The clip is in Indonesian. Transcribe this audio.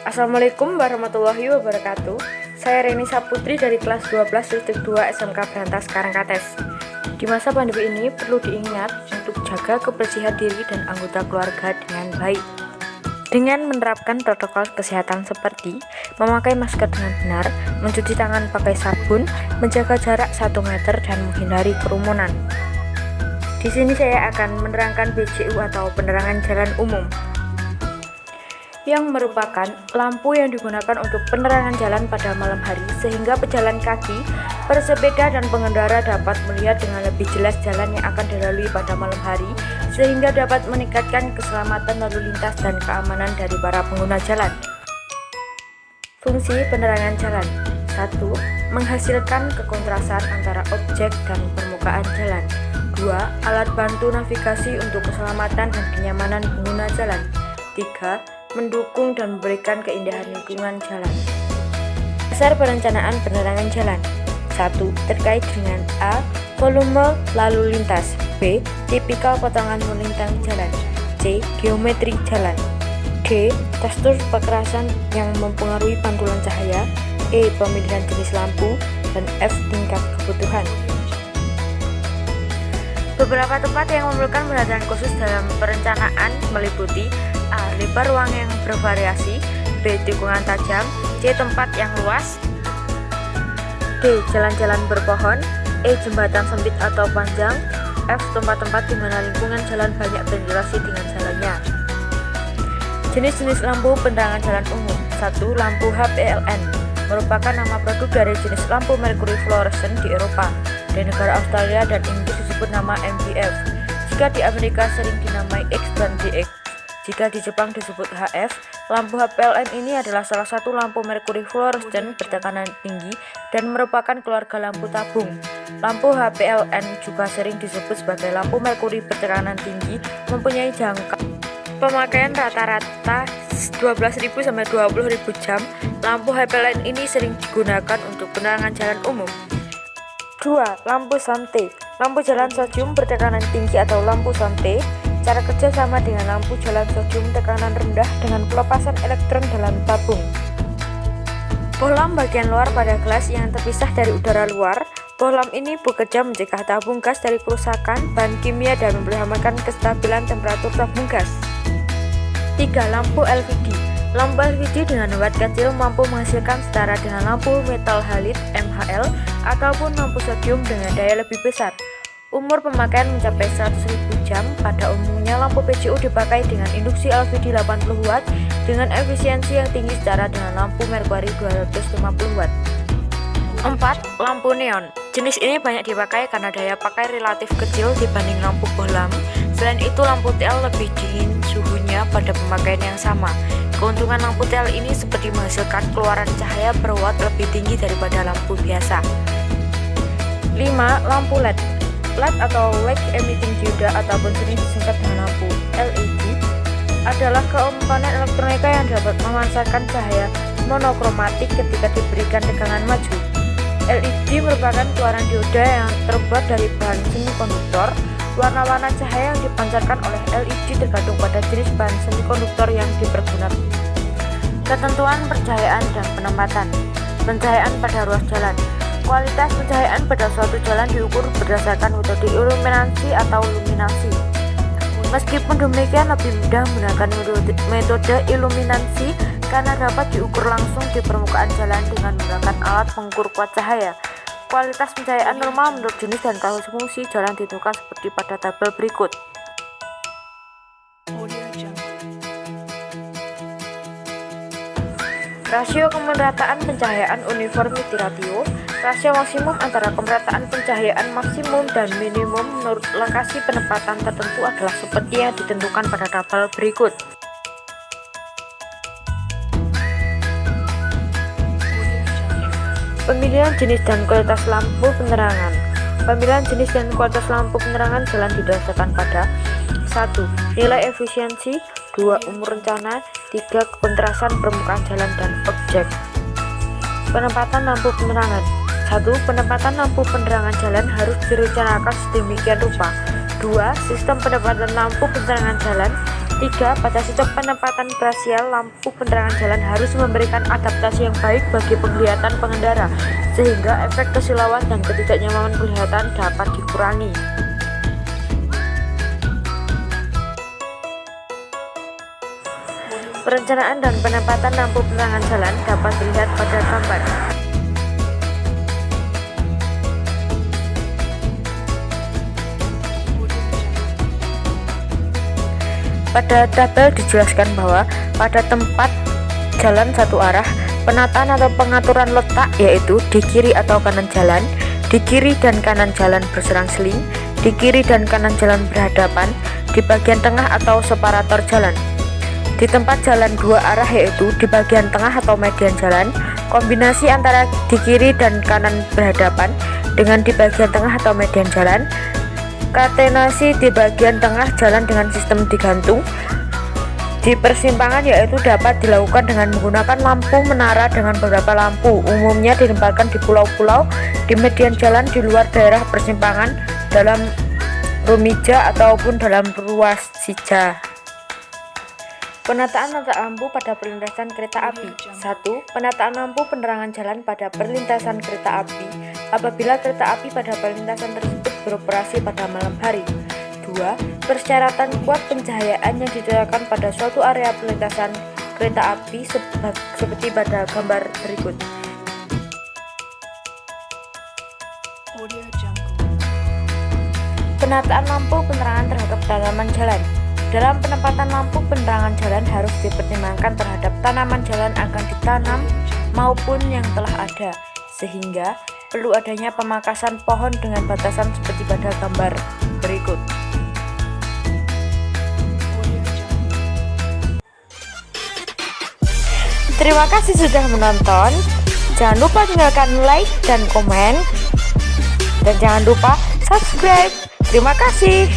Assalamualaikum warahmatullahi wabarakatuh. Saya Reni Saputri dari kelas 12/2 SMK Brantas Karangkates. Di masa pandemi ini perlu diingat untuk jaga kebersihan diri dan anggota keluarga dengan baik. Dengan menerapkan protokol kesehatan seperti memakai masker dengan benar, mencuci tangan pakai sabun, menjaga jarak 1 meter dan menghindari kerumunan. Di sini saya akan menerangkan BJU atau penerangan jalan umum, yang merupakan lampu yang digunakan untuk penerangan jalan pada malam hari sehingga pejalan kaki, pesepeda, dan pengendara dapat melihat dengan lebih jelas jalan yang akan dilalui pada malam hari sehingga dapat meningkatkan keselamatan lalu lintas dan keamanan dari para pengguna jalan. Fungsi penerangan jalan: 1. Menghasilkan kekontrasan antara objek dan permukaan jalan. 2. Alat bantu navigasi untuk keselamatan dan kenyamanan pengguna jalan. 3. Mendukung dan memberikan keindahan lingkungan jalan. Dasar perencanaan penerangan jalan: 1. Terkait dengan A. Volume lalu lintas. B. Tipikal potongan melintang jalan. C. Geometri jalan. D. Tekstur kekerasan yang mempengaruhi pantulan cahaya. E. Pemilihan jenis lampu. Dan F. Tingkat kebutuhan. Beberapa tempat yang memerlukan perhatian khusus dalam perencanaan meliputi: A. Lebar ruang yang bervariasi. B. Tikungan tajam. C. Tempat yang luas. D. Jalan-jalan berpohon. E. Jembatan sempit atau panjang. F. Tempat-tempat di mana lingkungan jalan banyak berinteraksi dengan jalannya. Jenis-jenis lampu penerangan jalan umum. 1. Lampu HPLN merupakan nama produk dari jenis lampu merkuri fluorescent di Eropa. Di negara Australia dan Inggris disebut nama MBF. Jika di Amerika sering dinamai X dan DX. Jika di Jepang disebut HF, lampu HPLN ini adalah salah satu lampu merkuri fluorescent bertekanan tinggi dan merupakan keluarga lampu tabung. Lampu HPLN juga sering disebut sebagai lampu merkuri bertekanan tinggi, mempunyai jangka pemakaian rata-rata 12.000 sampai 20.000 jam. Lampu HPLN ini sering digunakan untuk penerangan jalan umum. 2. Lampu sonte. Lampu jalan sodium bertekanan tinggi atau lampu sonte. Cara kerja sama dengan lampu jalan sodium tekanan rendah dengan pelepasan elektron dalam tabung. Bohlam bagian luar pada gelas yang terpisah dari udara luar. Bohlam ini bekerja mencegah tabung gas dari kerusakan bahan kimia dan memperhamakan kestabilan temperatur tabung gas. 3. Lampu LVD. Lampu LVD dengan watt kecil mampu menghasilkan setara dengan lampu metal halid MHL ataupun lampu sodium dengan daya lebih besar. Umur pemakaian mencapai 100.000 jam. Pada umumnya lampu BJU dipakai dengan induksi LVD 80 watt dengan efisiensi yang tinggi setara dengan lampu merkuri 250 watt. 4. Lampu neon. Jenis ini banyak dipakai karena daya pakai relatif kecil dibanding lampu bohlam. Selain itu, lampu TL lebih dingin suhunya pada pemakaian yang sama. Keuntungan lampu TL ini seperti menghasilkan keluaran cahaya per watt lebih tinggi daripada lampu biasa. 5. Lampu LED. LED atau Light Emitting Diode ataupun sering disingkat dengan lampu LED adalah komponen elektronika yang dapat memancarkan cahaya monokromatik ketika diberikan tegangan maju. LED merupakan keluaran dioda yang terbuat dari bahan semikonduktor. Warna-warna cahaya yang dipancarkan oleh LED tergantung pada jenis bahan semikonduktor yang dipergunakan. Ketentuan pencahayaan dan penempatan. Pencahayaan pada ruas jalan. Kualitas pencahayaan pada suatu jalan diukur berdasarkan metode iluminasi atau luminasi. Meskipun demikian, lebih mudah menggunakan metode iluminasi karena dapat diukur langsung di permukaan jalan dengan menggunakan alat pengukur kuat cahaya. Kualitas pencahayaan normal menurut jenis dan kasus fungsi jalan ditentukan seperti pada tabel berikut. Rasio kemerataan pencahayaan uniformity ratio. Rasio maksimum antara kemerataan pencahayaan maksimum dan minimum menurut lokasi penempatan tertentu adalah seperti yang ditentukan pada tabel berikut. Pemilihan jenis dan kualitas lampu penerangan. Pemilihan jenis dan kualitas lampu penerangan jalan didasarkan pada 1. Nilai efisiensi. 2. Umur rencana. 3. Kekontrasan permukaan jalan dan objek. Penempatan lampu penerangan. 1. Penempatan lampu penerangan jalan harus direncanakan sedemikian rupa. 2. Sistem penempatan lampu penerangan jalan. 3. Pada setiap penempatan spasial, lampu penerangan jalan harus memberikan adaptasi yang baik bagi penglihatan pengendara, sehingga efek kesilauan dan ketidaknyamanan penglihatan dapat dikurangi. Perencanaan dan penempatan lampu penerangan jalan dapat dilihat pada gambar. Pada tabel dijelaskan bahwa pada tempat jalan satu arah, penataan atau pengaturan letak yaitu di kiri atau kanan jalan, di kiri dan kanan jalan berselang-seling, di kiri dan kanan jalan berhadapan, di bagian tengah atau separator jalan. Di tempat jalan dua arah yaitu di bagian tengah atau median jalan, kombinasi antara di kiri dan kanan berhadapan dengan di bagian tengah atau median jalan, katenasi di bagian tengah jalan dengan sistem digantung. Di persimpangan yaitu dapat dilakukan dengan menggunakan lampu menara dengan beberapa lampu, umumnya ditempatkan di pulau-pulau, di median jalan di luar daerah persimpangan, dalam rumija ataupun dalam ruas sija. Penataan letak lampu pada perlintasan kereta api. 1. Penataan lampu penerangan jalan pada perlintasan kereta api apabila kereta api pada perlintasan tersebut beroperasi pada malam hari. 2. Persyaratan kuat pencahayaan yang ditetapkan pada suatu area perlintasan kereta api seperti pada gambar berikut. Penataan lampu penerangan terhadap tanaman jalan. Dalam penempatan lampu penerangan jalan harus dipertimbangkan terhadap tanaman jalan akan ditanam maupun yang telah ada, sehingga perlu adanya pemangkasan pohon dengan batasan seperti pada gambar berikut. Terima kasih sudah menonton. Jangan lupa tinggalkan like dan komen, dan jangan lupa subscribe. Terima kasih.